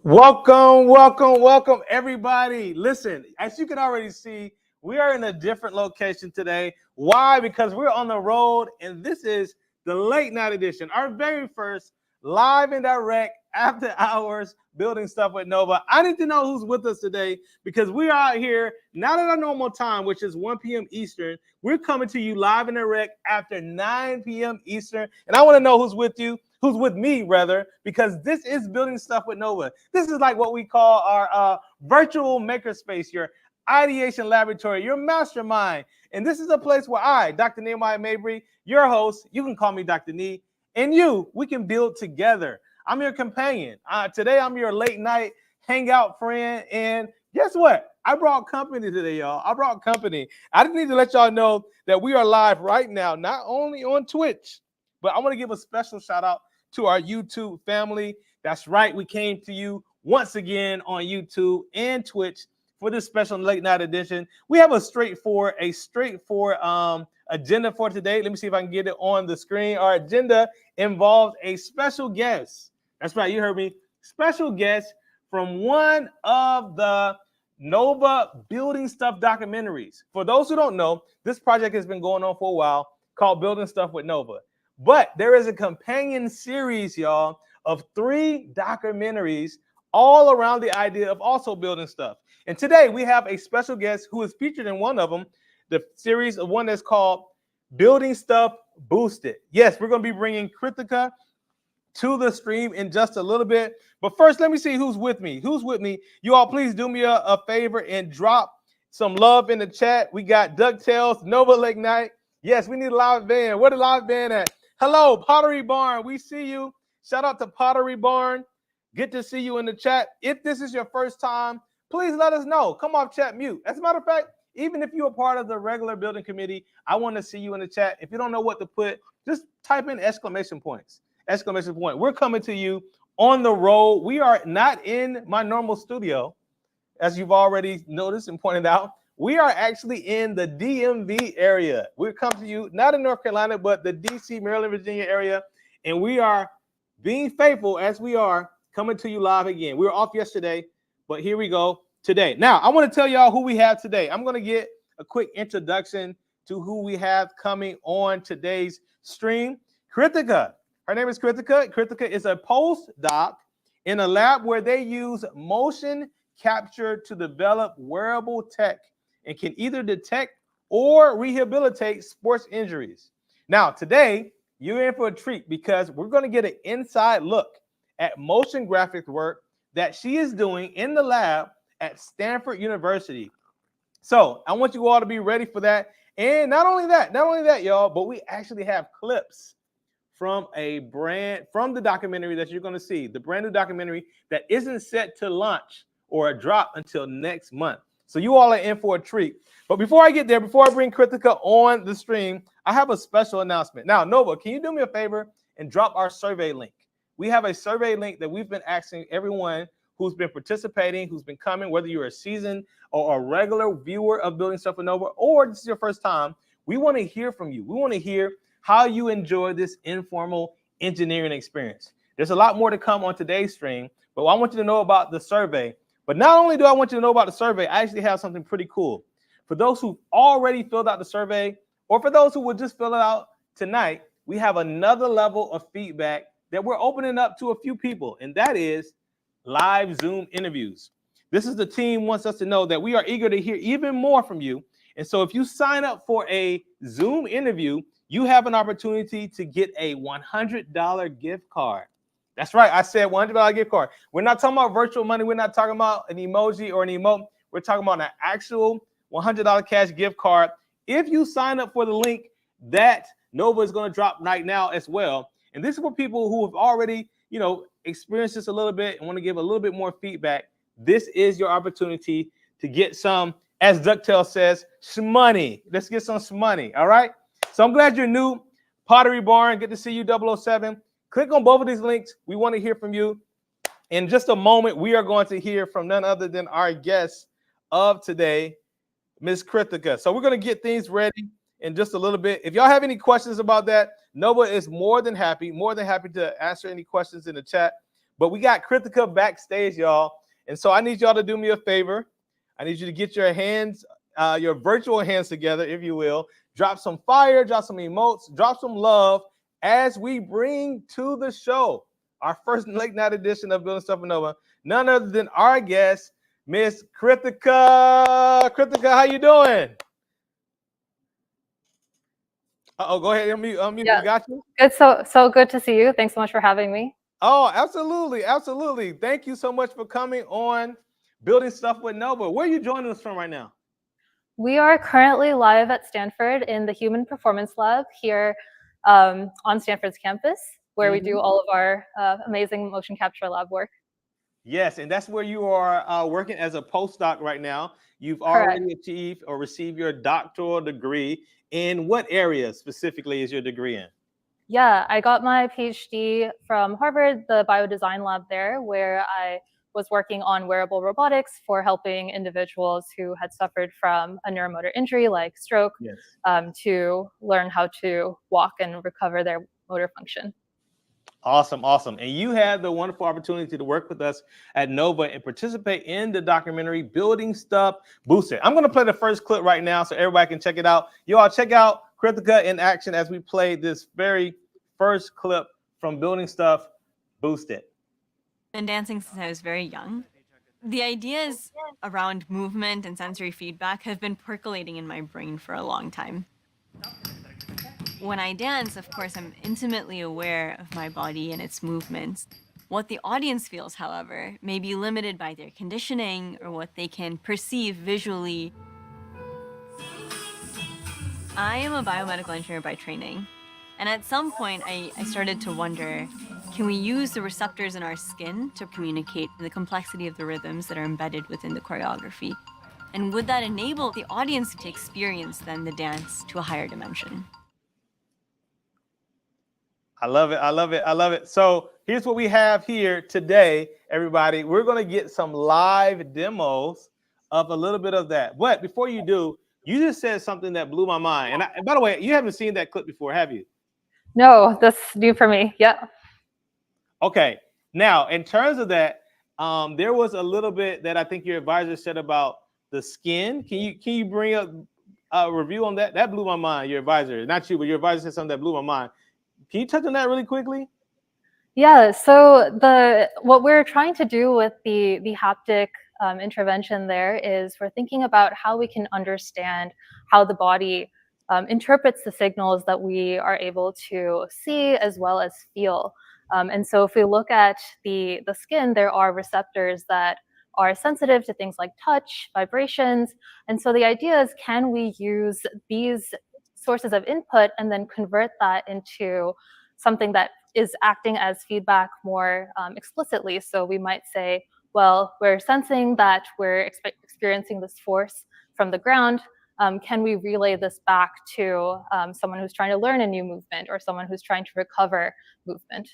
Welcome, everybody. Listen, as you can already see, we are in a different location today. Why? Because we're on the road, and this is the late night edition, our very first live and direct after hours building stuff with Nova. I need to know who's with us today because we are out here not at our normal time, which is 1 p.m. Eastern. We're coming to you live and direct after 9 p.m. Eastern, and I want to know who's with you. Who's with me, rather, because this is building stuff with Nova. This is like what we call our virtual makerspace, your ideation laboratory, your mastermind. And this is a place where I, Dr. Nehemiah Mabry, your host, you can call me Dr. Nee, and we can build together. I'm your companion. Today, I'm your late night hangout friend. And guess what? I brought company today, y'all. I brought company. I just need to let y'all know that we are live right now, not only on Twitch, but I want to give a special shout out to our YouTube family. That's right. We came to you once again on YouTube and Twitch for this special late night edition. We have a straightforward agenda for today. Let me see if I can get it on the screen. Our agenda involves a special guest. That's right. You heard me. Special guest from one of the Nova Building Stuff documentaries. For those who don't know, this project has been going on for a while called Building Stuff with Nova. But there is a companion series, y'all, of 3 documentaries all around the idea of also building stuff. And today we have a special guest who is featured in one of them, the series of one that's called Building Stuff Boosted. Yes, we're going to be bringing Krithika to the stream in just a little bit. But first, let me see who's with me. Who's with me? You all please do me a favor and drop some love in the chat. We got DuckTales, Nova Lake Night. Yes, we need a live band. Where the live band at? Hello, Pottery Barn. We see you. Shout out to Pottery Barn. Good to see you in the chat. If this is your first time, please let us know. Come off chat mute. As a matter of fact, even if you're a part of the regular building committee, I want to see you in the chat. If you don't know what to put, just type in exclamation points. Exclamation point. We're coming to you on the road. We are not in my normal studio, as you've already noticed and pointed out. We are actually in the DMV area. We're coming to you, not in North Carolina, but the DC, Maryland, Virginia area. And we are being faithful as we are coming to you live again. We were off yesterday, but here we go today. Now, I want to tell y'all who we have today. I'm going to get a quick introduction to who we have coming on today's stream. Krithika. Her name is Krithika. Krithika is a postdoc in a lab where they use motion capture to develop wearable tech and can either detect or rehabilitate sports injuries. Now, today, you're in for a treat because we're going to get an inside look at motion graphics work that she is doing in the lab at Stanford University. So I want you all to be ready for that. And not only that, y'all, but we actually have clips from the documentary that you're going to see, the brand new documentary that isn't set to launch or drop until next month. So you all are in for a treat. But before I get there, before I bring Krithika on the stream, I have a special announcement. Now, Nova, can you do me a favor and drop our survey link? We have a survey link that we've been asking everyone who's been participating, who's been coming, whether you're a seasoned or a regular viewer of Building Stuff with Nova, or this is your first time. We want to hear from you. We want to hear how you enjoy this informal engineering experience. There's a lot more to come on today's stream, but I want you to know about the survey. But not only do I want you to know about the survey, I actually have something pretty cool. For those who already filled out the survey, or for those who will just fill it out tonight, we have another level of feedback that we're opening up to a few people, and that is live Zoom interviews. This is the team wants us to know that we are eager to hear even more from you. And so if you sign up for a Zoom interview, you have an opportunity to get a $100 gift card. That's right. I said $100 gift card. We're not talking about virtual money. We're not talking about an emoji or an emote. We're talking about an actual $100 cash gift card. If you sign up for the link that Nova is going to drop right now as well. And this is for people who have already, experienced this a little bit and want to give a little bit more feedback. This is your opportunity to get some, as DuckTales says, shmoney. Let's get some shmoney. All right. So I'm glad you're new. Pottery Barn, good to see you, 007. Click on both of these links. We want to hear from you. In just a moment, we are going to hear from none other than our guest of today, Ms. Krithika. So we're going to get things ready in just a little bit. If y'all have any questions about that, Nova is more than happy to answer any questions in the chat. But we got Krithika backstage, y'all. And so I need y'all to do me a favor. I need you to get your hands, your virtual hands together, if you will. Drop some fire, drop some emotes, drop some love as we bring to the show our first late night edition of Building Stuff with Nova, none other than our guest, Miss Krithika. Krithika, how you doing? Uh-oh, go ahead, unmute. Yeah. We got you. It's so good to see you. Thanks so much for having me. Oh, absolutely, absolutely. Thank you so much for coming on Building Stuff with Nova. Where are you joining us from right now? We are currently live at Stanford in the Human Performance Lab here on Stanford's campus, where we do all of our amazing motion capture lab work. Yes, and that's where you are working as a postdoc right now. You've Correct. already achieved or received your doctoral degree. In what area specifically is your degree in? Yeah, I got my PhD from Harvard, the biodesign lab there, where I was working on wearable robotics for helping individuals who had suffered from a neuromotor injury like stroke to learn how to walk and recover their motor function. Awesome, awesome. And you had the wonderful opportunity to work with us at Nova and participate in the documentary Building Stuff Boosted. I'm going to play the first clip right now so everybody can check it out. You all check out Krithika in action as we play this very first clip from Building Stuff Boosted. Been dancing since I was very young. The ideas around movement and sensory feedback have been percolating in my brain for a long time. When I dance, of course, I'm intimately aware of my body and its movements. What the audience feels, however, may be limited by their conditioning or what they can perceive visually. I am a biomedical engineer by training, and at some point I started to wonder, can we use the receptors in our skin to communicate the complexity of the rhythms that are embedded within the choreography? And would that enable the audience to experience then the dance to a higher dimension? I love it. I love it. I love it. So here's what we have here today, everybody. We're going to get some live demos of a little bit of that. But before you do, you just said something that blew my mind. And by the way, you haven't seen that clip before, have you? No, that's new for me. Yeah. Okay. Now, in terms of that, there was a little bit that I think your advisor said about the skin. Can you bring up a review on that? That blew my mind. Your advisor, not you, but your advisor said something that blew my mind. Can you touch on that really quickly? Yeah, so what we're trying to do with the haptic intervention there is we're thinking about how we can understand how the body interprets the signals that we are able to see as well as feel. And so if we look at the skin, there are receptors that are sensitive to things like touch, vibrations. And so the idea is, can we use these sources of input and then convert that into something that is acting as feedback more explicitly? So we might say, well, we're sensing that we're experiencing this force from the ground. Can we relay this back to someone who's trying to learn a new movement or someone who's trying to recover movement?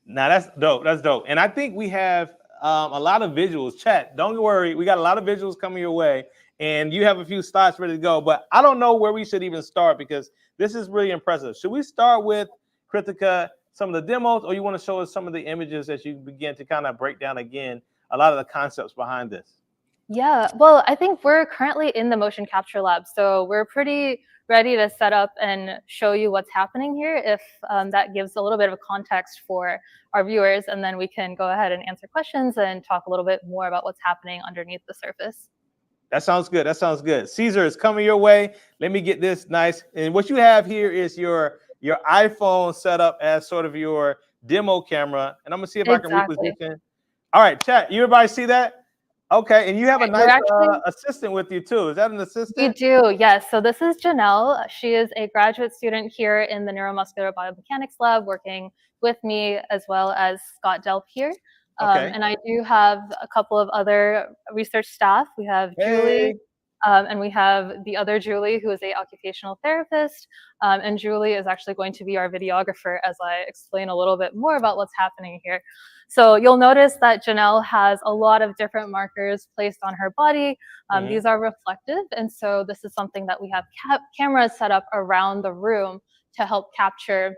Now that's dope. That's dope. And I think we have a lot of visuals. Chat, don't worry. We got a lot of visuals coming your way. And you have a few slots ready to go. But I don't know where we should even start because this is really impressive. Should we start with Krithika, some of the demos, or you want to show us some of the images as you begin to kind of break down again a lot of the concepts behind this? Yeah, well, I think we're currently in the motion capture lab, so we're pretty ready to set up and show you what's happening here if that gives a little bit of context for our viewers, and then we can go ahead and answer questions and talk a little bit more about what's happening underneath the surface. That sounds good. That sounds good. Caesar is coming your way. Let me get this nice. And what you have here is your iPhone set up as sort of your demo camera. And I'm going to see if I can reposition. All right, chat. You everybody see that? Okay, and you have a nice assistant with you too. Is that an assistant? We do, yes. So this is Janelle. She is a graduate student here in the neuromuscular biomechanics lab working with me as well as Scott Delp here. And I do have a couple of other research staff. We have Julie, and we have the other Julie, who is an occupational therapist. And Julie is actually going to be our videographer as I explain a little bit more about what's happening here. So you'll notice that Janelle has a lot of different markers placed on her body. These are reflective. And so this is something that we have cameras set up around the room to help capture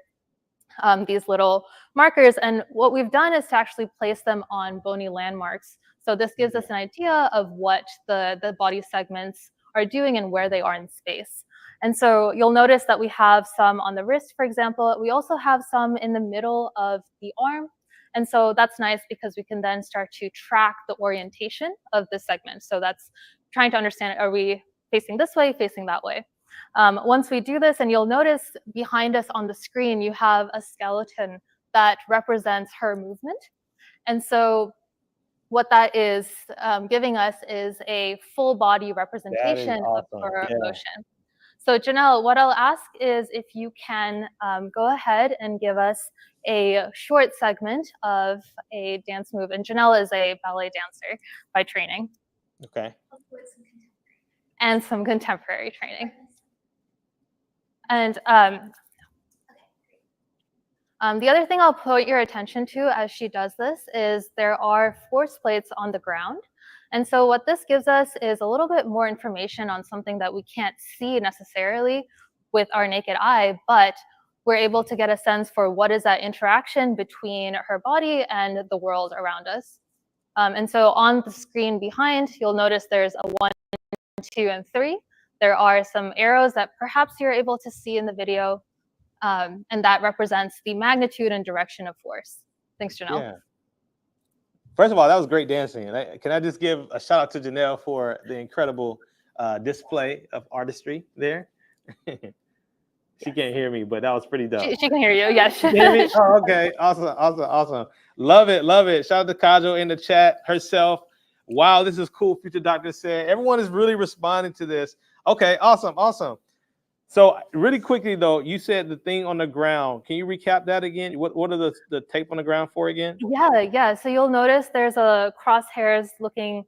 these little markers. And what we've done is to actually place them on bony landmarks. So this gives us an idea of what the body segments are doing and where they are in space. And so you'll notice that we have some on the wrist, for example. We also have some in the middle of the arm. And so that's nice because we can then start to track the orientation of the segment. So that's trying to understand, are we facing this way, facing that way? Once we do this, and you'll notice behind us on the screen, you have a skeleton that represents her movement. And so what that is giving us is a full body representation of her motion. So Janelle, what I'll ask is if you can go ahead and give us a short segment of a dance move. And Janelle is a ballet dancer by training. Okay. And some contemporary training. And the other thing I'll point your attention to as she does this is there are force plates on the ground. And so what this gives us is a little bit more information on something that we can't see necessarily with our naked eye, but we're able to get a sense for what is that interaction between her body and the world around us. And so on the screen behind, you'll notice there's a 1, 2, and 3. There are some arrows that perhaps you're able to see in the video, and that represents the magnitude and direction of force. Thanks, Janelle. Yeah. First of all, that was great dancing. And can I just give a shout out to Janelle for the incredible display of artistry there? She can't hear me, but that was pretty dope. She can hear you, yes. Can you hear me? Oh, okay, awesome. Love it. Shout out to Kajo in the chat herself. Wow, this is cool, Future Doctor said. Everyone is really responding to this. Okay, awesome. So really quickly though, you said the thing on the ground. Can you recap that again? What are the tape on the ground for again? Yeah. So you'll notice there's a crosshairs looking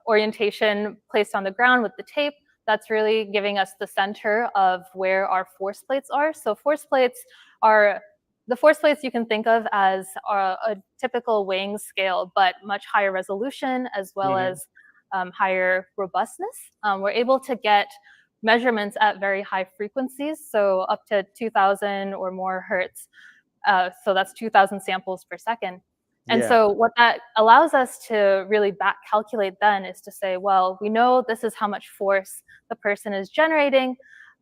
orientation placed on the ground with the tape. That's really giving us the center of where our force plates are. So force plates are the force plates you can think of as a typical weighing scale, but much higher resolution as well as higher robustness. We're able to get measurements at very high frequencies, so up to 2,000 or more hertz. So that's 2,000 samples per second. And so what that allows us to really back calculate then is to say, well, we know this is how much force the person is generating.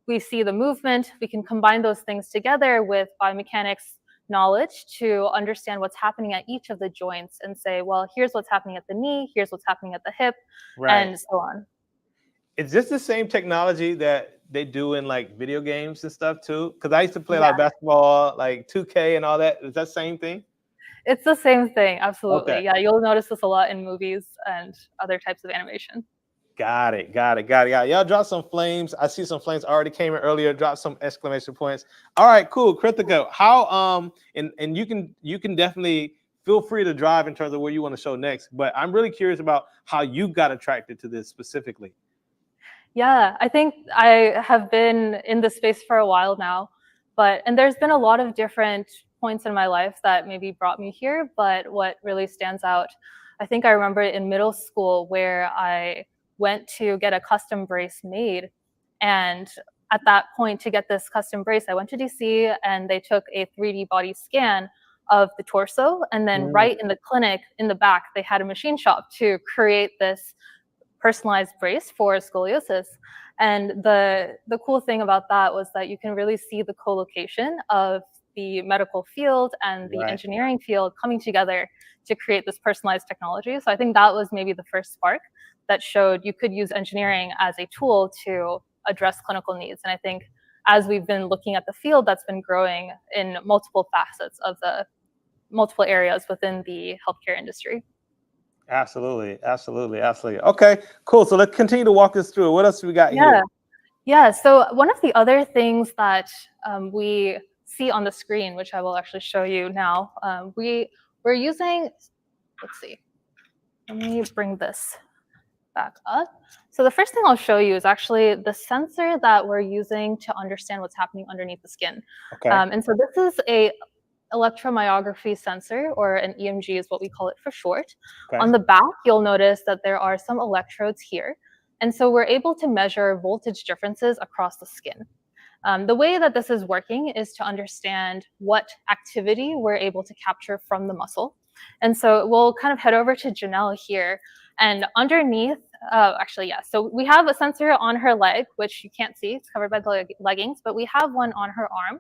We see the movement. We can combine those things together with biomechanics knowledge to understand what's happening at each of the joints and say, well, here's what's happening at the knee, here's what's happening at the hip, and so on. Is this the same technology that they do in like video games and stuff too? Because I used to play a lot of basketball, like 2K and all that. Is that the same thing? It's the same thing, absolutely. Okay. Yeah, you'll notice this a lot in movies and other types of animation. Got it. Y'all drop some flames. I see some flames already came in earlier. Drop some exclamation points. All right, cool. Krithika, how and you can definitely feel free to drive in terms of where you want to show next. But I'm really curious about how you got attracted to this specifically. Yeah, I think I have been in this space for a while now, and there's been a lot of different points in my life that maybe brought me here. But what really stands out, I think I remember in middle school where I went to get a custom brace made. And at that point, to get this custom brace, I went to DC and they took a 3D body scan of the torso. And then right in the clinic in the back, they had a machine shop to create this personalized brace for scoliosis. And the cool thing about that was that you can really see the co-location of the medical field and the engineering field coming together to create this personalized technology. So I think that was maybe the first spark that showed you could use engineering as a tool to address clinical needs. And I think as we've been looking at the field, that's been growing in multiple facets of the multiple areas within the healthcare industry. Absolutely. Okay, cool. So let's continue to walk us through it. What else we got here? Yeah. So one of the other things that we see on the screen, which I will actually show you now, we're using, let's see, let me bring this back up. So the first thing I'll show you is actually the sensor that we're using to understand what's happening underneath the skin. Okay. And so this is a electromyography sensor, or an EMG is what we call it for short. Okay. On the back, you'll notice that there are some electrodes here. And so we're able to measure voltage differences across the skin. The way that this is working is to understand what activity we're able to capture from the muscle. And so we'll kind of head over to Janelle here. And underneath, actually, yeah, so we have a sensor on her leg, which you can't see, it's covered by the leggings, but we have one on her arm.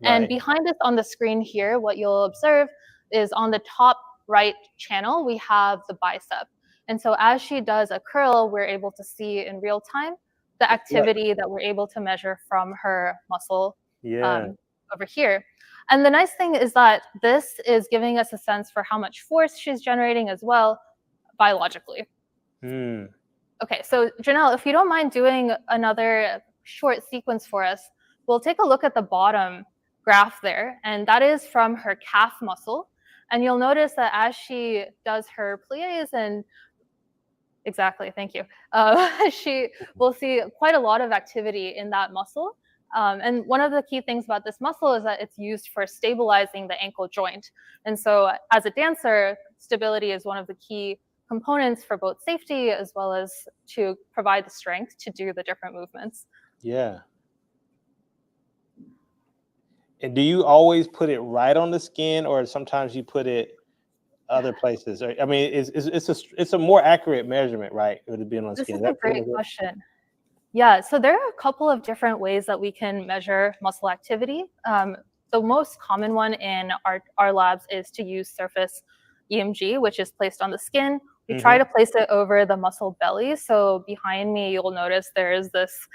And Right. behind us on the screen here, what you'll observe is on the top right channel, we have the bicep. And so as she does a curl, we're able to see in real time the activity that we're able to measure from her muscle over here. And the nice thing is that this is giving us a sense for how much force she's generating as well, biologically. Okay, so Janelle, if you don't mind doing another short sequence for us, we'll take a look at the bottom graph there, and that is from her calf muscle. And you'll notice that as she does her plies and exactly, thank you. She will see quite a lot of activity in that muscle. And one of the key things about this muscle is that it's used for stabilizing the ankle joint. And so as a dancer, stability is one of the key components for both safety as well as to provide the strength to do the different movements. Yeah. And do you always put it right on the skin, or sometimes you put it other places? Or, I mean, it's a more accurate measurement, right? It would be on the skin. This is a great question. Yeah, so there are a couple of different ways that we can measure muscle activity. The most common one in our labs is to use surface EMG, which is placed on the skin. We try to place it over the muscle belly. So behind me, you'll notice there is this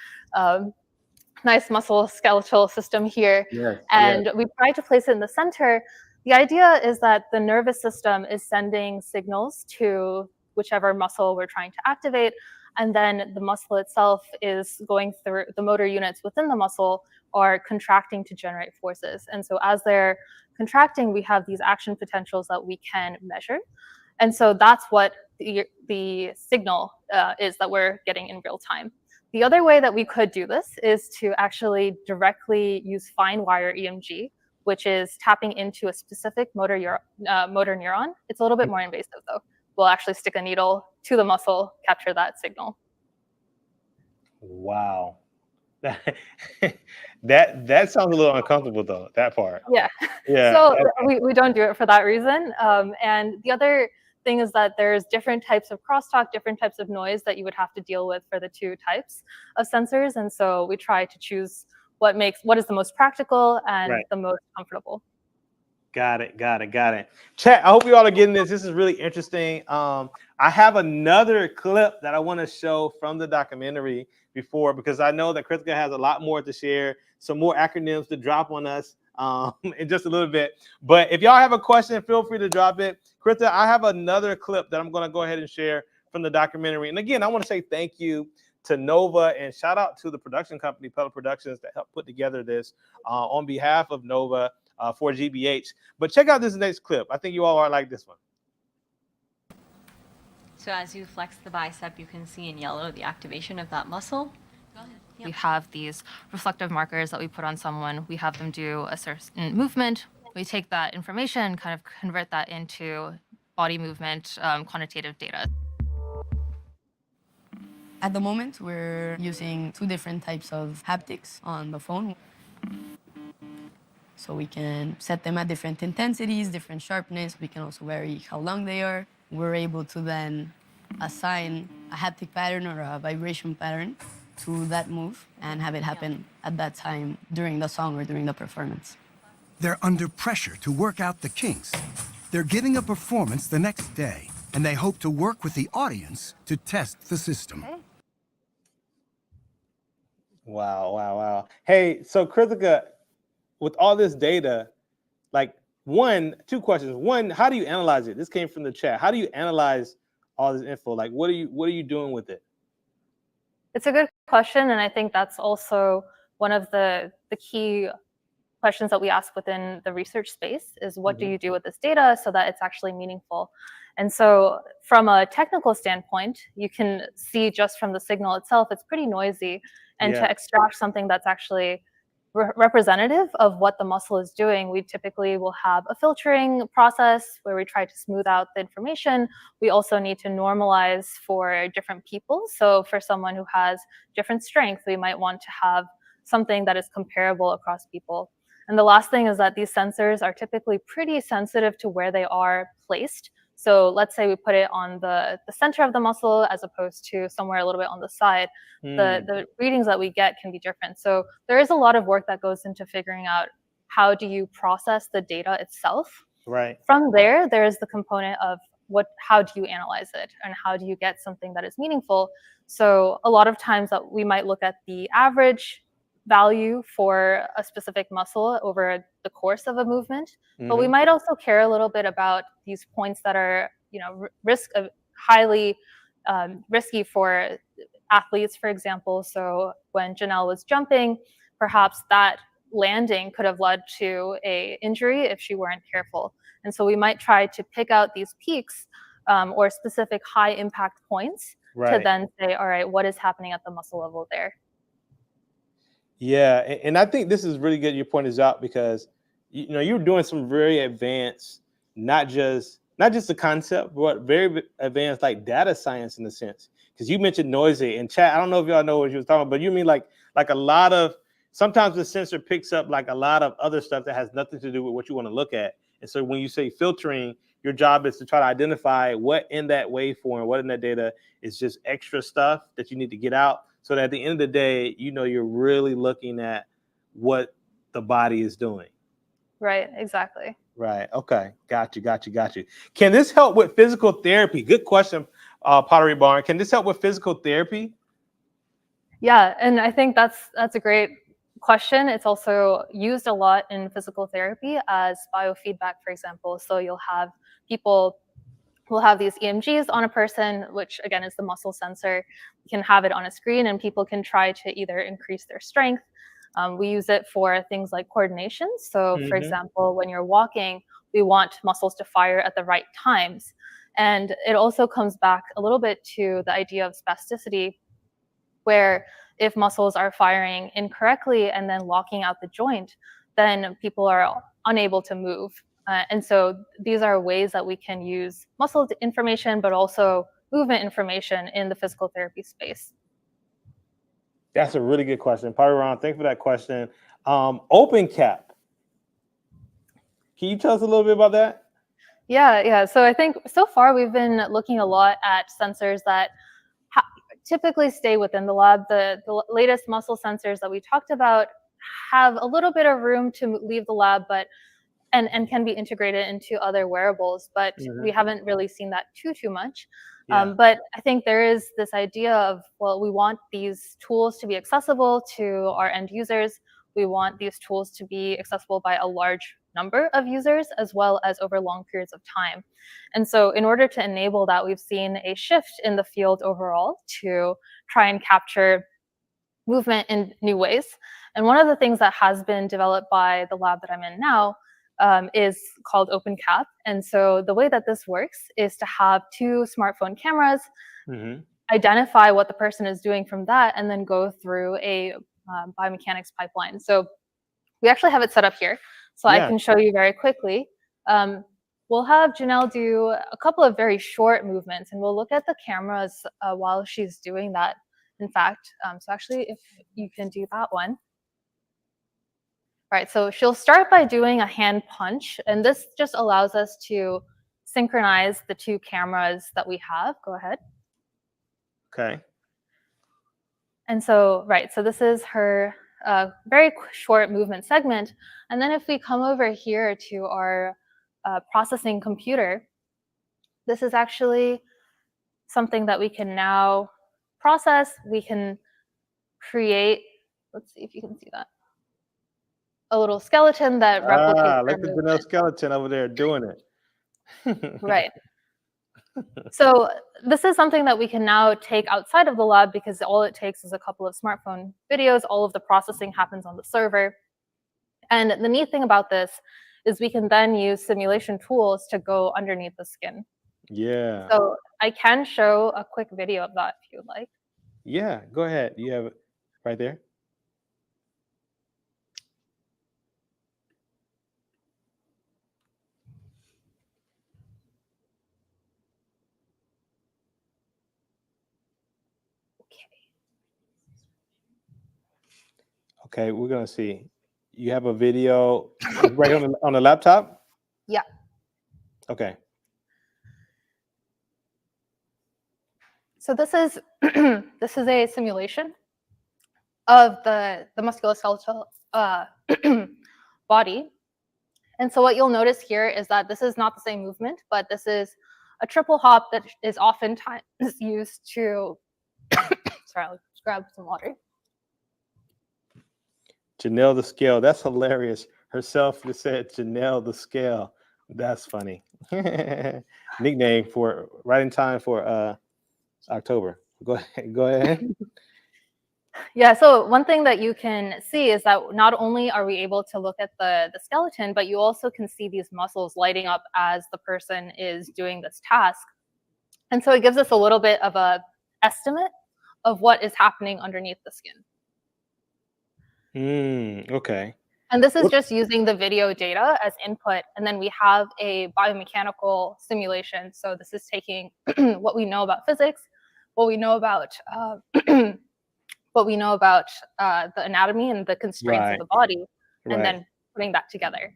nice muscle skeletal system here. And we try to place it in the center. The idea is that the nervous system is sending signals to whichever muscle we're trying to activate. And then the muscle itself is going through the motor units within the muscle are contracting to generate forces. And so as they're contracting, we have these action potentials that we can measure. And so that's what the signal is that we're getting in real time. The other way that we could do this is to actually directly use fine wire EMG, which is tapping into a specific motor neuron. It's a little bit more invasive though. We'll actually stick a needle to the muscle, capture that signal. Wow. That sounds a little uncomfortable though, that part. Yeah. So we don't do it for that reason. And the other thing is that there's different types of crosstalk, different types of noise that you would have to deal with for the two types of sensors. And so we try to choose what is the most practical and the most comfortable. Got it. Chat, I hope you all are getting this. This is really interesting. I have another clip that I want to show from the documentary before, because I know that Krithika has a lot more to share, some more acronyms to drop on us in just a little bit. But if y'all have a question, feel free to drop it. Krithika, I have another clip that I'm going to go ahead and share from the documentary. And again, I want to say thank you to Nova, and shout out to the production company, Pella Productions, that helped put together this on behalf of Nova for GBH. But check out this next clip. I think you all are like this one. So as you flex the bicep, you can see in yellow the activation of that muscle. Yep. We have these reflective markers that we put on someone. We have them do a certain movement. We take that information, kind of convert that into body movement quantitative data. At the moment, we're using 2 different types of haptics on the phone. So we can set them at different intensities, different sharpness. We can also vary how long they are. We're able to then assign a haptic pattern or a vibration pattern to that move and have it happen at that time during the song or during the performance. They're under pressure to work out the kinks. They're giving a performance the next day, and they hope to work with the audience to test the system. Wow. Hey, so Krithika, with all this data, like two questions. One, how do you analyze it? This came from the chat. How do you analyze all this info? Like, what are you doing with it? It's a good question, and I think that's also one of the key questions that we ask within the research space is what do you do with this data so that it's actually meaningful? And so from a technical standpoint, you can see just from the signal itself, it's pretty noisy. And to extract something that's actually representative of what the muscle is doing, we typically will have a filtering process where we try to smooth out the information. We also need to normalize for different people. So for someone who has different strength, we might want to have something that is comparable across people. And the last thing is that these sensors are typically pretty sensitive to where they are placed. So let's say we put it on the center of the muscle as opposed to somewhere a little bit on the side. The readings that we get can be different. So there is a lot of work that goes into figuring out how do you process the data itself. Right. From there, there's the component of how do you analyze it and how do you get something that is meaningful. So a lot of times that we might look at the average value for a specific muscle over the course of a movement, but we might also care a little bit about these points that are, highly risky for athletes, for example. So when Janelle was jumping, perhaps that landing could have led to a injury if she weren't careful. And so we might try to pick out these peaks or specific high impact points to then say, all right, what is happening at the muscle level there? Yeah, and I think this is really good. You point this out because you're doing some very advanced, not just the concept, but very advanced like data science in a sense. Because you mentioned noisy and chat. I don't know if y'all know what you was talking about, but you mean like a lot of sometimes the sensor picks up like a lot of other stuff that has nothing to do with what you want to look at. And so when you say filtering, your job is to try to identify what in that waveform, what in that data is just extra stuff that you need to get out. So that at the end of the day, you're really looking at what the body is doing. Right, exactly. Right. Okay. Got you. Can this help with physical therapy? Good question, Pottery Barn. Can this help with physical therapy? Yeah, and I think that's a great question. It's also used a lot in physical therapy as biofeedback, for example. So you'll have people we'll have these EMGs on a person, which again is the muscle sensor. You can have it on a screen and people can try to either increase their strength. We use it for things like coordination. So for example, when you're walking, we want muscles to fire at the right times. And it also comes back a little bit to the idea of spasticity, where if muscles are firing incorrectly and then locking out the joint, then people are unable to move. And so these are ways that we can use muscle information, but also movement information in the physical therapy space. That's a really good question. Party thanks for that question. OpenCap. Can you tell us a little bit about that? Yeah. So I think so far we've been looking a lot at sensors that typically stay within the lab. The latest muscle sensors that we talked about have a little bit of room to leave the lab, but and can be integrated into other wearables, but we haven't really seen that too much. Yeah. But I think there is this idea of, well, we want these tools to be accessible to our end users. We want these tools to be accessible by a large number of users as well as over long periods of time. And so in order to enable that, we've seen a shift in the field overall to try and capture movement in new ways. And one of the things that has been developed by the lab that I'm in now is called OpenCap. And so the way that this works is to have two smartphone cameras, identify what the person is doing from that, and then go through a biomechanics pipeline. So we actually have it set up here. So I can show you very quickly. We'll have Janelle do a couple of very short movements, and we'll look at the cameras while she's doing that, in fact. So actually, if you can do that one. All right, so she'll start by doing a hand punch, and this just allows us to synchronize the two cameras that we have. Go ahead. Okay. And so, right, so this is her very short movement segment. And then if we come over here to our processing computer, this is actually something that we can now process. We can create, let's see if you can see that, a little skeleton that replicates. Look at Janelle's skeleton over there doing it. Right. So this is something that we can now take outside of the lab because all it takes is a couple of smartphone videos. All of the processing happens on the server. And the neat thing about this is we can then use simulation tools to go underneath the skin. Yeah. So I can show a quick video of that if you'd like. Yeah, go ahead. You have it right there. Okay, we're gonna see. You have a video right on the laptop. Yeah. Okay. So this is this is a simulation of the musculoskeletal body. And so what you'll notice here is that this is not the same movement, but this is a triple hop that is oftentimes used to, sorry, I'll just grab some water. Janelle the Scale. That's hilarious. Herself just said Janelle the Scale. That's funny. Nickname for right in time for October. Go ahead. Go ahead. Yeah, so one thing that you can see is that not only are we able to look at the skeleton, but you also can see these muscles lighting up as the person is doing this task. And so it gives us a little bit of a estimate of what is happening underneath the skin. Okay. And this is just using the video data as input, and then we have a biomechanical simulation. So this is taking what we know about physics, what we know about the anatomy and the constraints of the body, and then putting that together.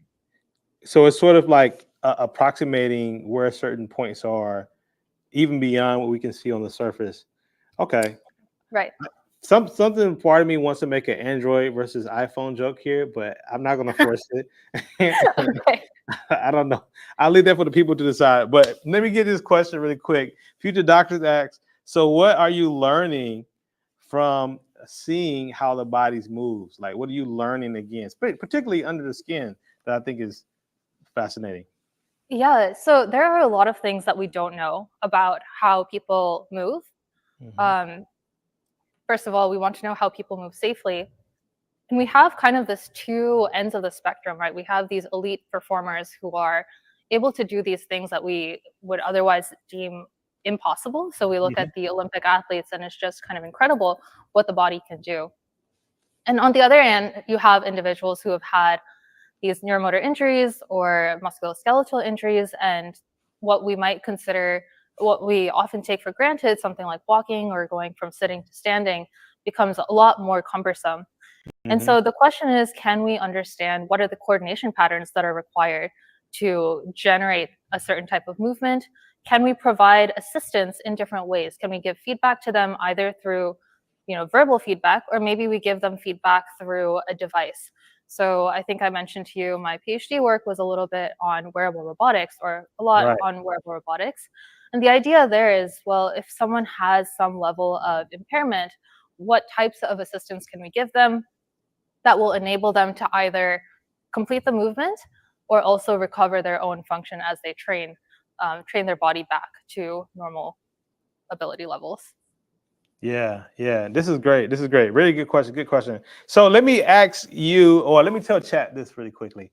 So it's sort of like approximating where certain points are, even beyond what we can see on the surface. Okay. Right. Something part of me wants to make an Android versus iPhone joke here, but I'm not going to force it. Okay. I don't know. I'll leave that for the people to decide. But let me get this question really quick. Future doctors ask, so what are you learning from seeing how the body moves? Like, what are you learning again, particularly under the skin, that I think is fascinating? Yeah, so there are a lot of things that we don't know about how people move. First of all, we want to know how people move safely. And we have kind of this two ends of the spectrum, right? We have these elite performers who are able to do these things that we would otherwise deem impossible. So we look at the Olympic athletes, and it's just kind of incredible what the body can do. And on the other end, you have individuals who have had these neuromotor injuries or musculoskeletal injuries, and what we might consider, what we often take for granted, something like walking or going from sitting to standing, becomes a lot more cumbersome. And so the question is, can we understand what are the coordination patterns that are required to generate a certain type of movement? Can we provide assistance in different ways? Can we give feedback to them either through, verbal feedback, or maybe we give them feedback through a device? So I think I mentioned to you my PhD work was a little bit on wearable robotics, or a lot on wearable robotics. And the idea there is, well, if someone has some level of impairment, what types of assistance can we give them that will enable them to either complete the movement or also recover their own function as they train their body back to normal ability levels? Yeah. This is great. Really good question. Good question. So let me ask you, or let me tell chat this really quickly.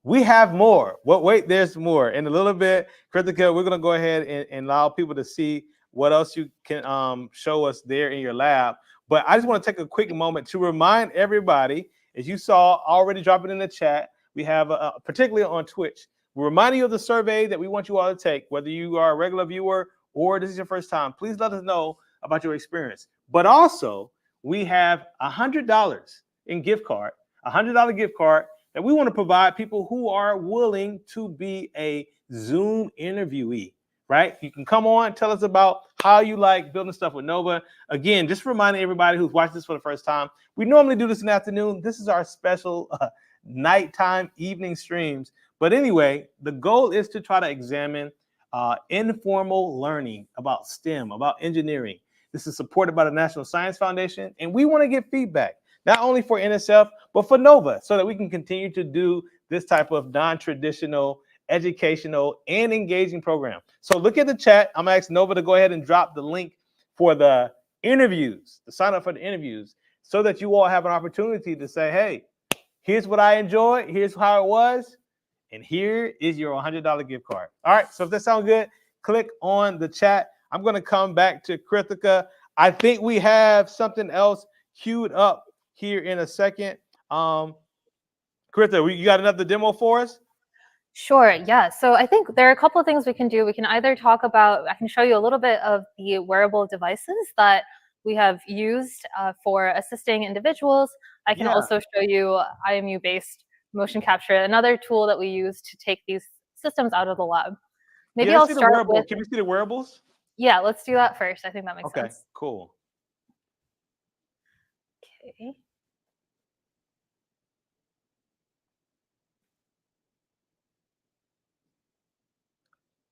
We have more. Wait, there's more. In a little bit, Krithika, we're going to go ahead and allow people to see what else you can show us there in your lab. But I just want to take a quick moment to remind everybody, as you saw already, drop it in the chat. We have, particularly on Twitch, we're reminding you of the survey that we want you all to take, whether you are a regular viewer or this is your first time. Please let us know about your experience. But also, we have $100 in gift card, $100 gift card that we want to provide people who are willing to be a Zoom interviewee, right? You can come on, tell us about how you like building stuff with Nova. Again, just reminding everybody who's watching this for the first time, we normally do this in the afternoon. This is our special nighttime evening streams. But anyway, the goal is to try to examine informal learning about STEM, about engineering. This is supported by the National Science Foundation, and we want to get feedback, not only for NSF, but for Nova, so that we can continue to do this type of non-traditional, educational, and engaging program. So look at the chat. I'm going to ask Nova to go ahead and drop the link for the interviews, to sign up for the interviews, so that you all have an opportunity to say, hey, here's what I enjoyed, here's how it was, and here is your $100 gift card. All right, so if that sounds good, click on the chat. I'm going to come back to Krithika. I think we have something else queued up here in a second. Krithika, you got another demo for us? Sure, yeah. So I think there are a couple of things we can do. We can either talk about, I can show you a little bit of the wearable devices that we have used for assisting individuals. I can Yeah. also show you IMU-based motion capture, another tool that we use to take these systems out of the lab. Maybe Yeah, I'll let's see the start wearable. with, Can we see the wearables? yeah, let's do that first. I think that makes Okay, sense. cool. Okay.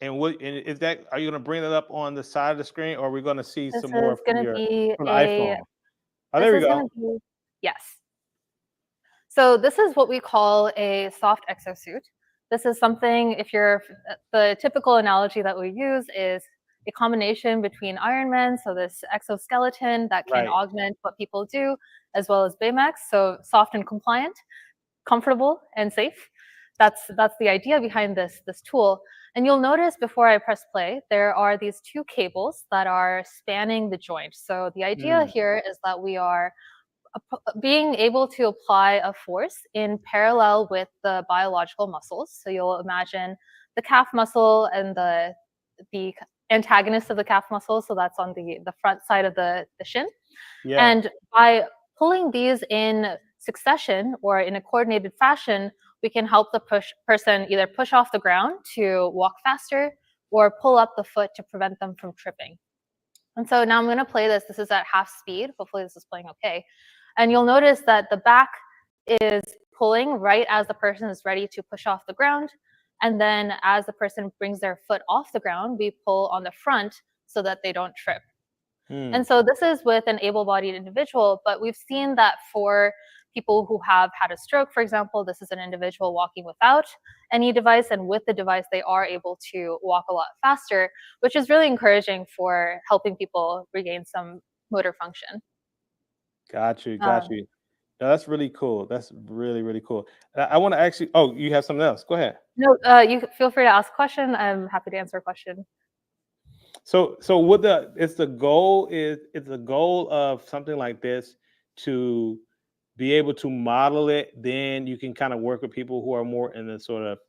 And what, and is that, are you going to bring that up on the side of the screen, or are we going to see This some more is going to be from the a, iPhone? Oh, this there we is going go. to be, yes. So this is what we call a soft exosuit. This is something, if you're, the typical analogy that we use is a combination between Iron Man, so this exoskeleton that can Right. augment what people do, as well as Baymax, so soft and compliant, comfortable and safe. That's the idea behind this tool. And you'll notice before I press play, there are these two cables that are spanning the joint. So the idea here is that we are being able to apply a force in parallel with the biological muscles. So you'll imagine the calf muscle and the antagonist of the calf muscle. So that's on the front side of the shin. Yeah. And by pulling these in succession or in a coordinated fashion, we can help the person either push off the ground to walk faster or pull up the foot to prevent them from tripping. And so now I'm going to play this. This is at half speed. Hopefully this is playing okay. And you'll notice that the back is pulling right as the person is ready to push off the ground. And then as the person brings their foot off the ground, we pull on the front so that they don't trip. And so this is with an able-bodied individual, but we've seen that for people who have had a stroke, for example, this is an individual walking without any device, and with the device, they are able to walk a lot faster, which is really encouraging for helping people regain some motor function. Got you. No, that's really cool. That's really, really cool. I want to actually, oh, you have something else. Go ahead. No, you feel free to ask a question. I'm happy to answer a question. So what it's the goal of something like this to be able to model it, then you can kind of work with people who are more in the sort of,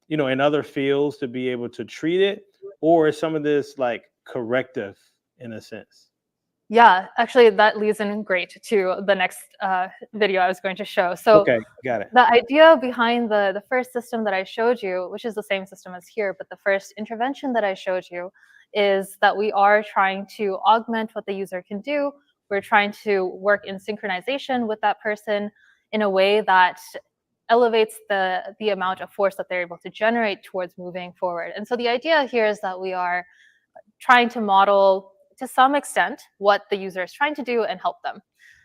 in other fields to be able to treat it, or is some of this like corrective in a sense? Yeah, actually that leads in great to the next video I was going to show. So okay, got it. The idea behind the first system that I showed you, which is the same system as here, but the first intervention that I showed you is that we are trying to augment what the user can do. We're trying to work in synchronization with that person in a way that elevates the amount of force that they're able to generate towards moving forward. And so the idea here is that we are trying to model to some extent what the user is trying to do and help them.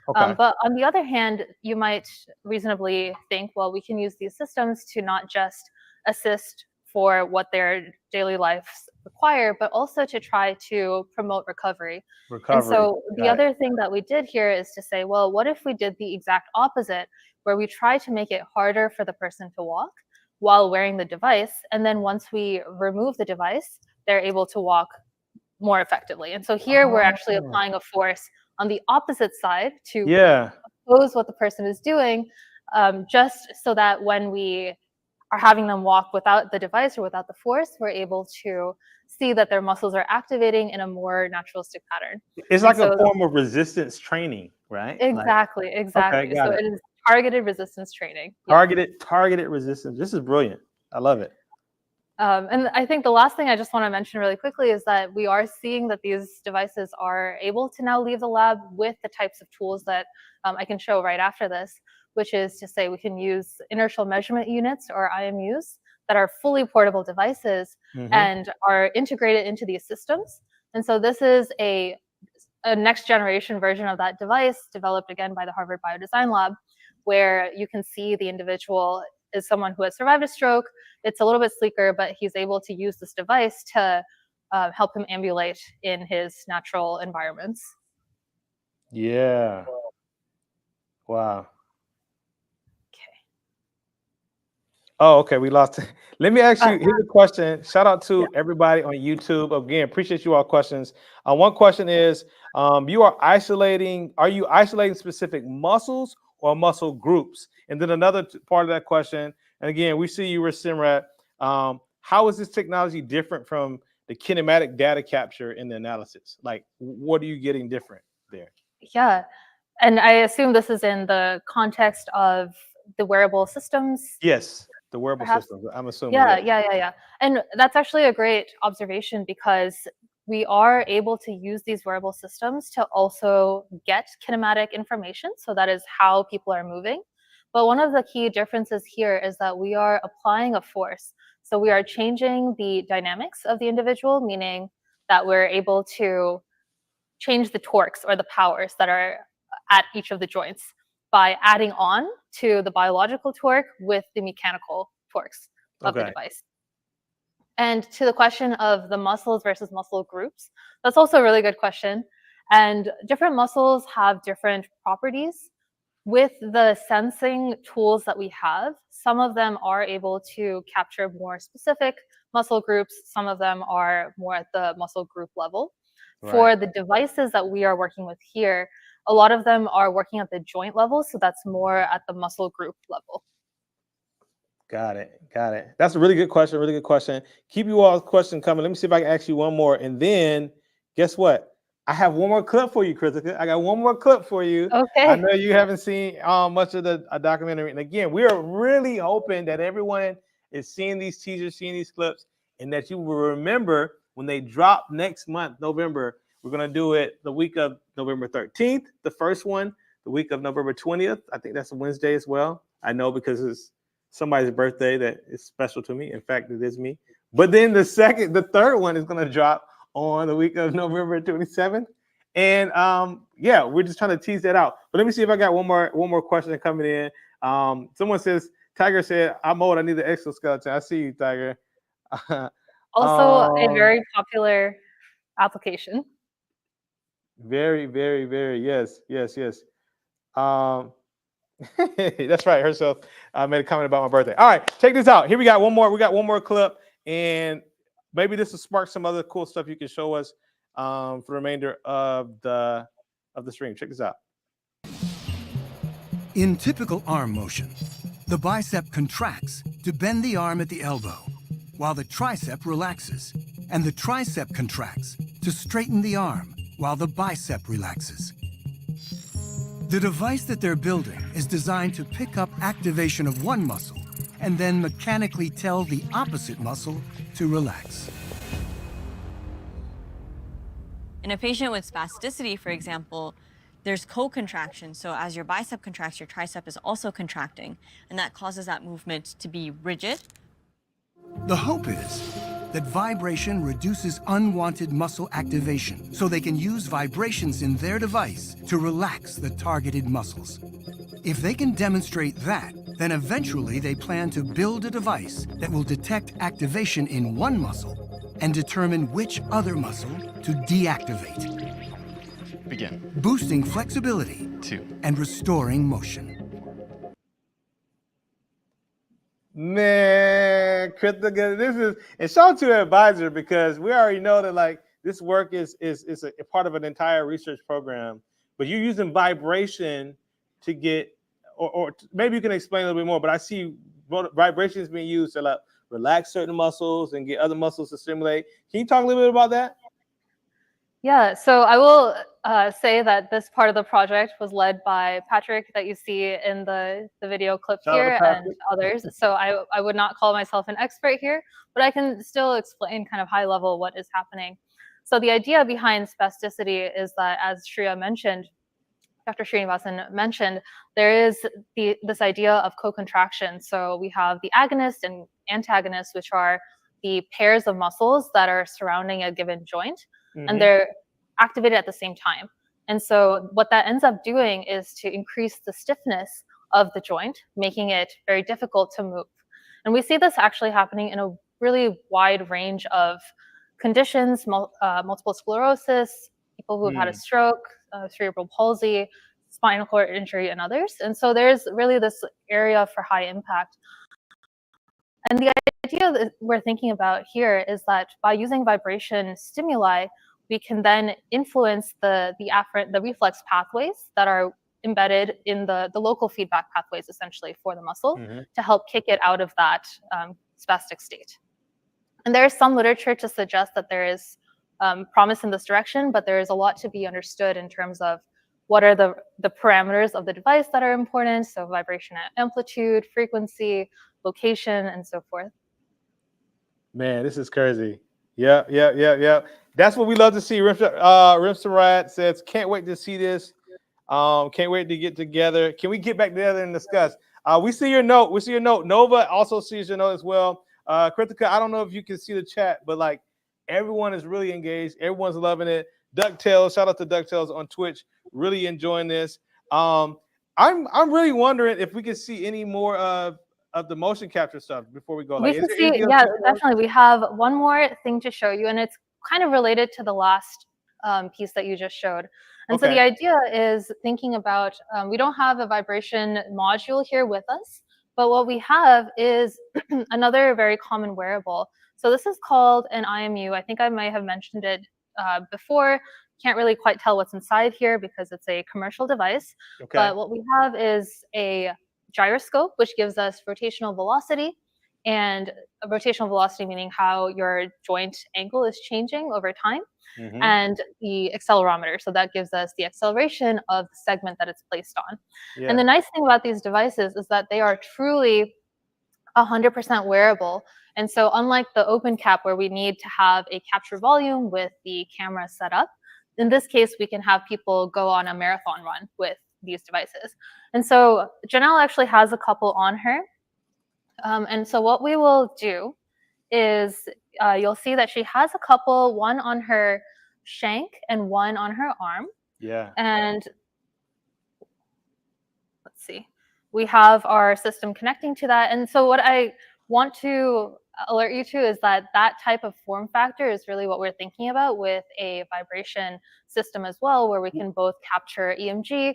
Okay. But on the other hand, you might reasonably think, well, we can use these systems to not just assist for what their daily lives require, but also to try to promote recovery. And so the other thing that we did here is to say, well, what if we did the exact opposite, where we try to make it harder for the person to walk while wearing the device, and then once we remove the device, they're able to walk more effectively. And so here we're actually applying a force on the opposite side to oppose what the person is doing, just so that when we are having them walk without the device or without the force, we're able to see that their muscles are activating in a more naturalistic pattern. It's like a form of resistance training, right? Exactly. Okay, So it is targeted resistance training. Targeted resistance. This is brilliant. I love it. And I think the last thing I just want to mention really quickly is that we are seeing that these devices are able to now leave the lab with the types of tools that I can show right after this, which is to say we can use inertial measurement units or IMUs that are fully portable devices and are integrated into these systems. And so this is a next generation version of that device developed again by the Harvard Biodesign Lab, where you can see the individual is someone who has survived a stroke. It's a little bit sleeker, but he's able to use this device to help him ambulate in his natural environments. Yeah. Wow. Okay. Oh, okay. We lost it. Let me ask you, here's a question. Shout out to everybody on YouTube. Again, appreciate you all questions. One question is, are you isolating specific muscles or muscle groups? And then another part of that question, and again, we see you were Simrat. How is this technology different from the kinematic data capture in the analysis? Like, what are you getting different? there. Yeah. And I assume this is in the context of the wearable systems, Yes, the wearable perhaps? systems. I'm assuming. Yeah, Yes. And that's actually a great observation because we are able to use these wearable systems to also get kinematic information. So that is how people are moving. But one of the key differences here is that we are applying a force. So we are changing the dynamics of the individual, meaning that we're able to change the torques or the powers that are at each of the joints by adding on to the biological torque with the mechanical torques of the Okay. device. And to the question of the muscles versus muscle groups, that's also a really good question. And different muscles have different properties. With the sensing tools that we have, some of them are able to capture more specific muscle groups. Some of them are more at the muscle group level. Right. For the devices that we are working with here, a lot of them are working at the joint level, so that's more at the muscle group level. Got it. Got it. That's a really good question. Really good question. Keep you all's question coming. Let me see if I can ask you one more. And then guess what? I have one more clip for you, Krithika. I got one more clip for you. Okay. I know you haven't seen much of the documentary. And again, we are really hoping that everyone is seeing these teasers, seeing these clips, and that you will remember when they drop next month, November. We're going to do it the week of November 13th, the first one, the week of November 20th. I think that's a Wednesday as well. I know because it's somebody's birthday that is special to me. In fact, it is me. But then the third one is going to drop on the week of November 27th. And yeah, we're just trying to tease that out. But let me see if I got one more question coming in. Someone says, Tiger said, I'm old, I need the exoskeleton. I see you, Tiger. Also a very popular application. Very, very, very, yes. That's right. Herself made a comment about my birthday. All right, check this out. Here we got one more. We got one more clip, and maybe this will spark some other cool stuff you can show us for the remainder of the stream. Check this out. In typical arm motion, the bicep contracts to bend the arm at the elbow, while the tricep relaxes, and the tricep contracts to straighten the arm, while the bicep relaxes. The device that they're building is designed to pick up activation of one muscle and then mechanically tell the opposite muscle to relax. In a patient with spasticity, for example, there's co-contraction. So as your bicep contracts, your tricep is also contracting, and that causes that movement to be rigid. The hope is that vibration reduces unwanted muscle activation so they can use vibrations in their device to relax the targeted muscles. If they can demonstrate that, then eventually they plan to build a device that will detect activation in one muscle and determine which other muscle to deactivate. Begin. Boosting flexibility 2. and restoring motion. Man, Krithika, this is, and shout out to the advisor, because we already know that like this work is a part of an entire research program, but you're using vibration to get, or maybe you can explain a little bit more, but I see vibrations being used to like relax certain muscles and get other muscles to stimulate. Can you talk a little bit about that? Yeah, so I will say that this part of the project was led by Patrick that you see in the video clip Shout out to here and Patrick. others. So I would not call myself an expert here, but I can still explain kind of high level what is happening. So the idea behind spasticity is that, as Shreya mentioned, Dr. Srinivasan mentioned, there is this idea of co-contraction. So we have the agonist and antagonist, which are the pairs of muscles that are surrounding a given joint, and they're activated at the same time. And so what that ends up doing is to increase the stiffness of the joint, making it very difficult to move. And we see this actually happening in a really wide range of conditions, multiple sclerosis, people who have had a stroke, cerebral palsy, spinal cord injury, and others. And so there's really this area for high impact. And the idea that we're thinking about here is that by using vibration stimuli, we can then influence the reflex pathways that are embedded in the local feedback pathways, essentially, for the muscle to help kick it out of that spastic state. And there is some literature to suggest that there is promise in this direction, but there is a lot to be understood in terms of what are the parameters of the device that are important. So vibration amplitude, frequency, location, and so forth. Man, this is crazy. Yeah. That's what we love to see. Rimsarad says, can't wait to see this. Can't wait to get together. Can we get back together and discuss? We see your note. Nova also sees your note as well. Krithika, I don't know if you can see the chat, but like everyone is really engaged. Everyone's loving it. DuckTales, shout out to DuckTales on Twitch. Really enjoying this. I'm really wondering if we can see any more of the motion capture stuff before we go. Like, We can see, yeah, definitely. We have one more thing to show you, and it's kind of related to the last piece that you just showed. And so the idea is thinking about, we don't have a vibration module here with us, but what we have is another very common wearable. So this is called an IMU. I think I might have mentioned it before. Can't really quite tell what's inside here because it's a commercial device. But what we have is a gyroscope, which gives us rotational velocity, and rotational velocity meaning how your joint angle is changing over time, and the accelerometer. So that gives us the acceleration of the segment that it's placed on. And the nice thing about these devices is that they are truly 100% wearable. And so unlike the OpenCap where we need to have a capture volume with the camera set up, in this case, we can have people go on a marathon run with these devices. And so Janelle actually has a couple on her. And so what we will do is you'll see that she has a couple, one on her shank and one on her arm. Yeah. And let's see, we have our system connecting to that. And so what I want to alert you to is that that type of form factor is really what we're thinking about with a vibration system as well, where we can both capture EMG,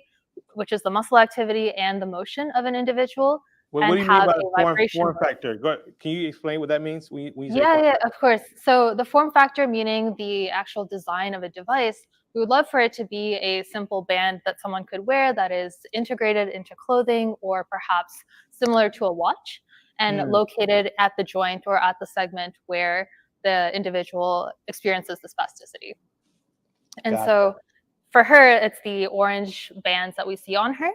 which is the muscle activity and the motion of an individual. What do you mean by form factor? Can you explain what that means? Yeah, of course. So the form factor, meaning the actual design of a device, we would love for it to be a simple band that someone could wear that is integrated into clothing or perhaps similar to a watch and located at the joint or at the segment where the individual experiences the spasticity. And so for her, it's the orange bands that we see on her.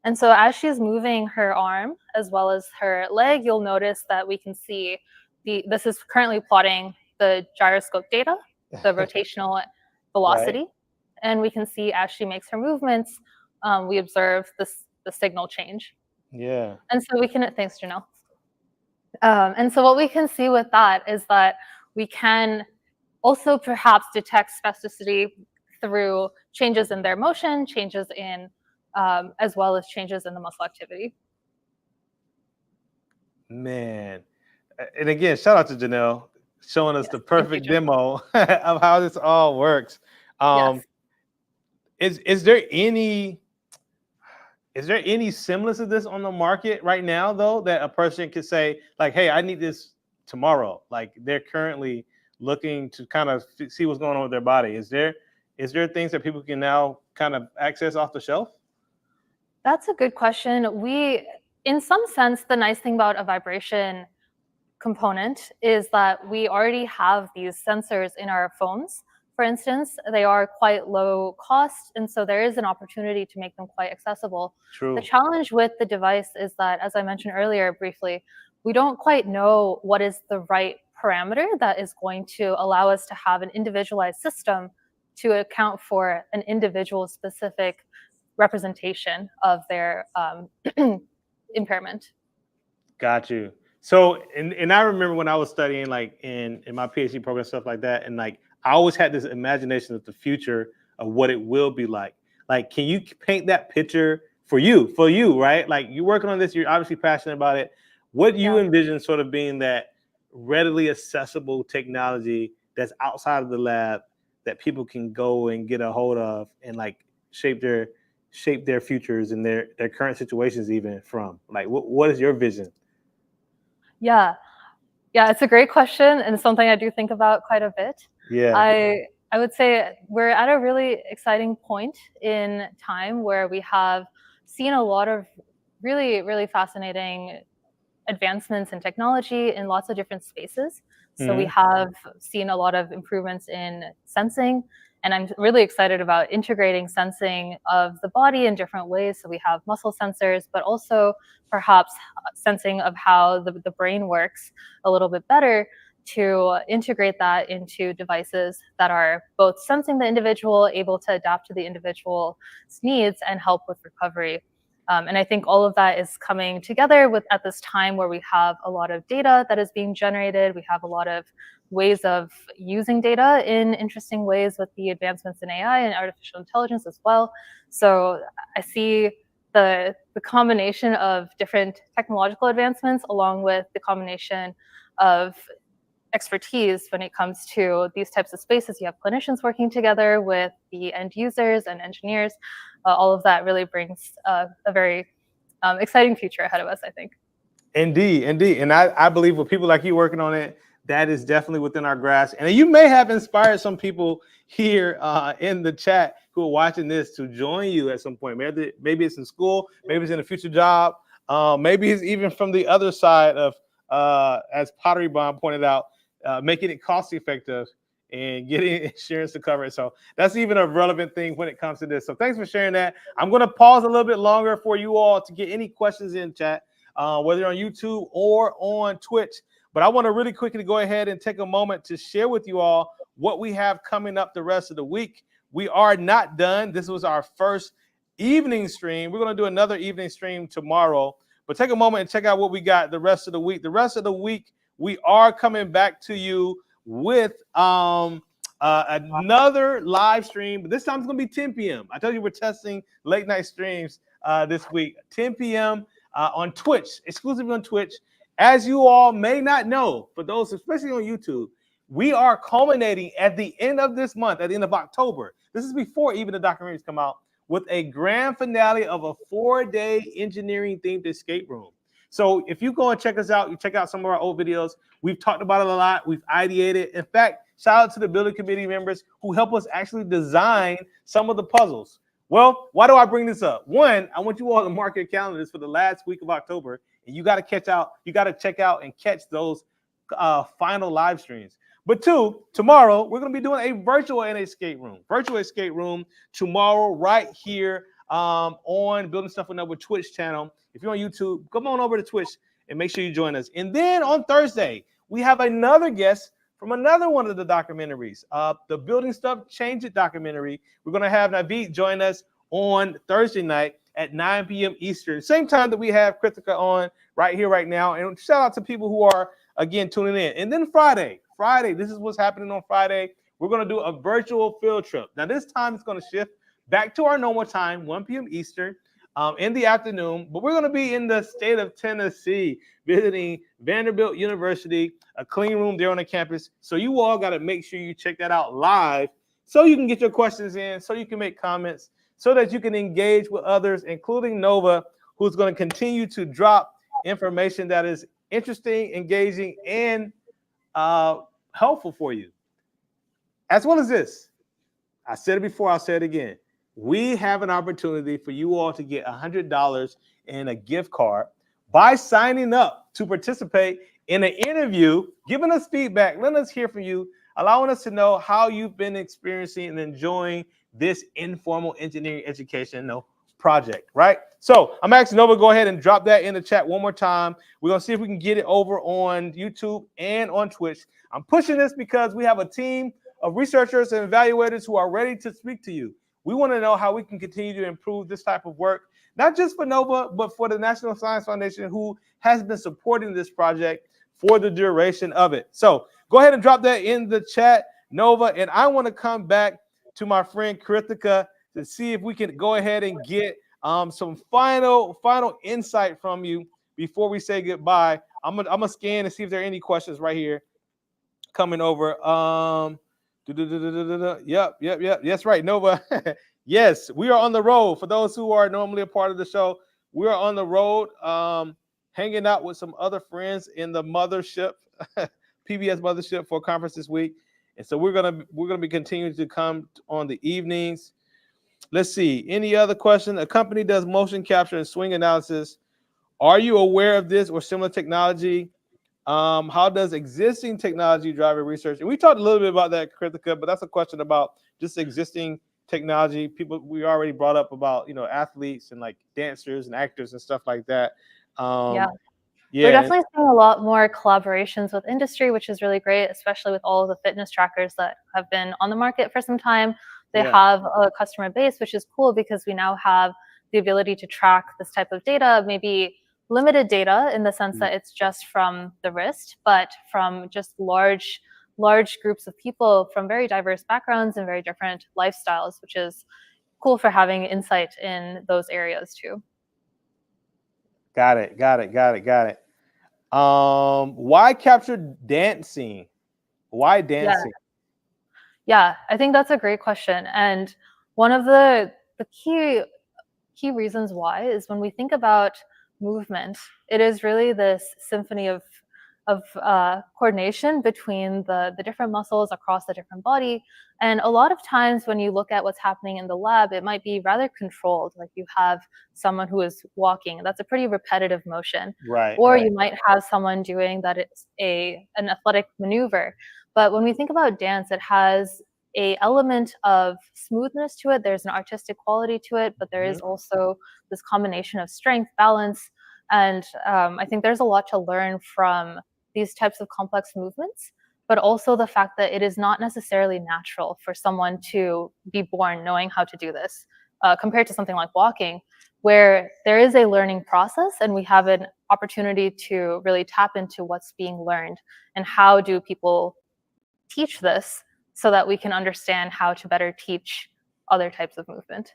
And so as she's moving her arm as well as her leg, you'll notice that we can see this is currently plotting the gyroscope data, the rotational velocity. Right. And we can see as she makes her movements, we observe the signal change. Yeah. And so we can, thanks, Janelle. And so what we can see with that is that we can also perhaps detect spasticity through changes in their motion, changes in, as well as changes in the muscle activity. Man. And again, shout out to Janelle showing us the perfect demo of how this all works. Is there any semblance of this on the market right now, though, that a person could say, like, hey, I need this tomorrow? Like, they're currently looking to kind of see what's going on with their body. Is there things that people can now kind of access off the shelf? That's a good question. In some sense, the nice thing about a vibration component is that we already have these sensors in our phones. For instance, they are quite low cost, and so there is an opportunity to make them quite accessible. True. The challenge with the device is that, as I mentioned earlier briefly, we don't quite know what is the right parameter that is going to allow us to have an individualized system to account for an individual specific representation of their impairment. Got you. So, and I remember when I was studying, like in my PhD program, stuff like that, and like I always had this imagination of the future of what it will be like. Like, can you paint that picture for you, right? Like, you're working on this, you're obviously passionate about it. What do you envision sort of being that readily accessible technology that's outside of the lab that people can go and get a hold of and like shape their futures and their current situations even from? Like, what is your vision? Yeah, it's a great question and something I do think about quite a bit. Yeah. I would say we're at a really exciting point in time where we have seen a lot of really, really fascinating advancements in technology in lots of different spaces. So we have seen a lot of improvements in sensing, and I'm really excited about integrating sensing of the body in different ways. So we have muscle sensors, but also perhaps sensing of how the brain works a little bit better, to integrate that into devices that are both sensing the individual, able to adapt to the individual's needs, and help with recovery. And I think all of that is coming together at this time where we have a lot of data that is being generated. We have a lot of ways of using data in interesting ways with the advancements in AI and artificial intelligence as well. So I see the combination of different technological advancements along with the combination of expertise when it comes to these types of spaces. You have clinicians working together with the end users and engineers. All of that really brings a very exciting future ahead of us, I think. Indeed. And I believe with people like you working on it, that is definitely within our grasp. And you may have inspired some people here in the chat who are watching this to join you at some point. Maybe it's in school, maybe it's in a future job, maybe it's even from the other side of, as Pottery Bomb pointed out, making it cost effective and getting insurance to cover it. So that's even a relevant thing when it comes to this. So thanks for sharing that. I'm going to pause a little bit longer for you all to get any questions in chat, whether on YouTube or on Twitch. But I want to really quickly go ahead and take a moment to share with you all what we have coming up the rest of the week. We are not done. This was our first evening stream. We're going to do another evening stream tomorrow. But take a moment and check out what we got the rest of the week. The rest of the week, we are coming back to you with another live stream, but this time it's going to be 10 p.m. I told you we're testing late night streams this week, 10 p.m. On Twitch, exclusively on Twitch. As you all may not know, for those especially on YouTube, we are culminating at the end of this month, at the end of October. This is before even the documentaries come out, with a grand finale of a 4-day engineering-themed escape room. So if you go and check us out, you check out some of our old videos. We've talked about it a lot. We've ideated. In fact, shout out to the building committee members who help us actually design some of the puzzles. Well, why do I bring this up? One, I want you all to mark your calendars for the last week of October, and you got to check out and catch those final live streams. But two, tomorrow we're going to be doing a virtual escape room tomorrow right here on Building Stuff with Nova Twitch channel. If you're on YouTube, come on over to Twitch and make sure you join us. And then on Thursday, we have another guest from another one of the documentaries, the Building Stuff Change It documentary. We're going to have Naveed join us on Thursday night at 9 p.m. Eastern, same time that we have Krithika on right here, right now. And shout out to people who are, again, tuning in. And then Friday, this is what's happening on Friday. We're going to do a virtual field trip. Now, this time it's going to shift back to our normal time, 1 p.m. Eastern. In the afternoon, but we're going to be in the state of Tennessee visiting Vanderbilt University, a clean room there on the campus. So you all got to make sure you check that out live so you can get your questions in, so you can make comments, so that you can engage with others, including Nova, who's going to continue to drop information that is interesting, engaging, and helpful for you. As well as this, I said it before, I'll say it again. We have an opportunity for you all to get $100 in a gift card by signing up to participate in an interview, giving us feedback, letting us hear from you, allowing us to know how you've been experiencing and enjoying this informal engineering education project, right? So I'm asking Nova to go ahead and drop that in the chat one more time. We're going to see if we can get it over on YouTube and on Twitch. I'm pushing this because we have a team of researchers and evaluators who are ready to speak to you. We want to know how we can continue to improve this type of work, not just for Nova, but for the National Science Foundation, who has been supporting this project for the duration of it. So go ahead and drop that in the chat, Nova. And I want to come back to my friend Krithika to see if we can go ahead and get some final insight from you before we say goodbye. I'm gonna scan and see if there are any questions right here coming over. Yep. Yes, right, Nova. Yes, we are on the road. For those who are normally a part of the show, we are on the road, hanging out with some other friends in the mothership, PBS mothership, for a conference this week. And so we're gonna be continuing to come on the evenings. Let's see. Any other question? A company does motion capture and swing analysis. Are you aware of this or similar technology? How does existing technology drive your research? And we talked a little bit about that, Krithika, but that's a question about just existing technology. People, we already brought up about, athletes and like dancers and actors and stuff like that. Yeah. Yeah. We're definitely seeing a lot more collaborations with industry, which is really great, especially with all of the fitness trackers that have been on the market for some time. They have a customer base, which is cool because we now have the ability to track this type of data, maybe limited data in the sense that it's just from the wrist, but from just large groups of people from very diverse backgrounds and very different lifestyles, which is cool for having insight in those areas too. Got it. Why capture dancing? Why dancing? Yeah, I think that's a great question. And one of the key reasons why is when we think about movement, it is really this symphony of coordination between the different muscles across the different body. And a lot of times when you look at what's happening in the lab, it might be rather controlled. Like you have someone who is walking, that's a pretty repetitive motion. Right. Or you might have someone doing that it's an athletic maneuver. But when we think about dance, it has a element of smoothness to it. There's an artistic quality to it, but there is also this combination of strength, balance, and I think there's a lot to learn from these types of complex movements, but also the fact that it is not necessarily natural for someone to be born knowing how to do this, compared to something like walking, where there is a learning process and we have an opportunity to really tap into what's being learned and how do people teach this so that we can understand how to better teach other types of movement.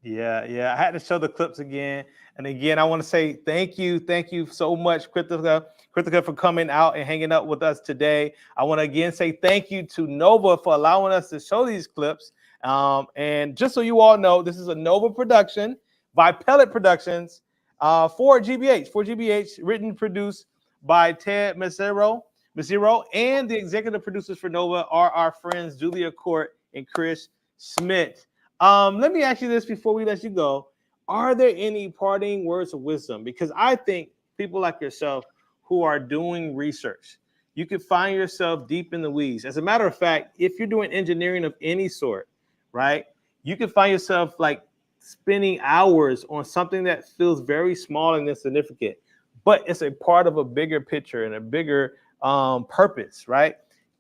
Yeah. I had to show the clips again. And again, I want to say thank you so much, Krithika, for coming out and hanging out with us today. I want to again say thank you to Nova for allowing us to show these clips. And just so you all know, this is a Nova production by Pellet Productions for GBH, written and produced by Ted Mazzero, and the executive producers for Nova are our friends Julia Court and Chris Schmidt. Let me ask you this before we let you go. Are there any parting words of wisdom? Because I think people like yourself who are doing research, you can find yourself deep in the weeds. As a matter of fact, if you're doing engineering of any sort, right, you can find yourself like spending hours on something that feels very small and insignificant, but it's a part of a bigger picture and a bigger purpose, right?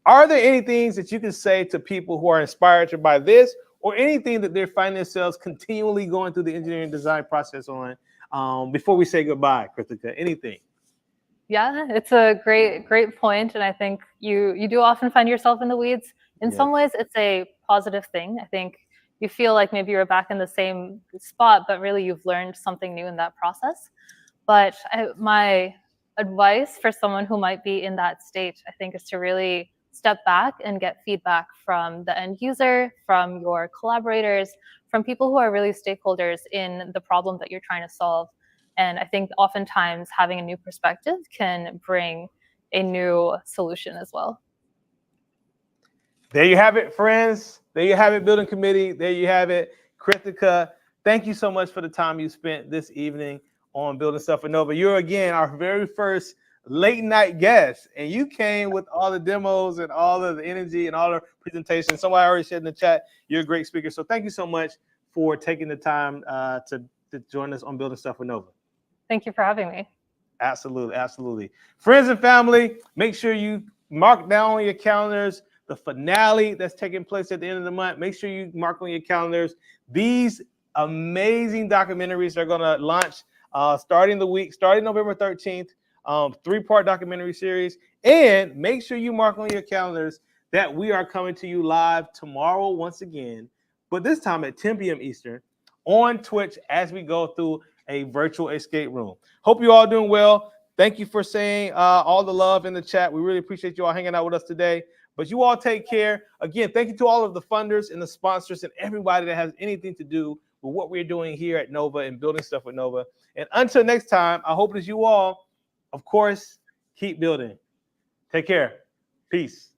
Are there any things that you can say to people who are inspired by this, or anything that they're finding themselves continually going through the engineering design process on, before we say goodbye, Krithika? Anything? Yeah, it's a great point. And I think you do often find yourself in the weeds. In some ways, it's a positive thing. I think you feel like maybe you're back in the same spot, but really you've learned something new in that process. But my advice for someone who might be in that state, I think, is to really step back and get feedback from the end user, from your collaborators, from people who are really stakeholders in the problem that you're trying to solve. And I think oftentimes having a new perspective can bring a new solution as well. There you have it, friends. There you have it, building committee. There you have it, Krithika. Thank you so much for the time you spent this evening on Building Stuff with Nova. You're again our very first late night guest, and you came with all the demos and all of the energy and all the presentations. Somebody already said in the chat, you're a great speaker. So thank you so much for taking the time to join us on Building Stuff with Nova. Thank you for having me. Absolutely. Friends and family, make sure you mark down on your calendars the finale that's taking place at the end of the month. Make sure you mark on your calendars these amazing documentaries are going to launch starting November 13th. 3-part documentary series, and make sure you mark on your calendars that we are coming to you live tomorrow once again, but this time at 10 p.m. Eastern on Twitch as we go through a virtual escape room. Hope you all doing well. Thank you for saying all the love in the chat. We really appreciate you all hanging out with us today, but you all take care. Again, thank you to all of the funders and the sponsors and everybody that has anything to do with what we're doing here at Nova and Building Stuff with Nova. And until next time, I hope that you all, of course, keep building. Take care. Peace.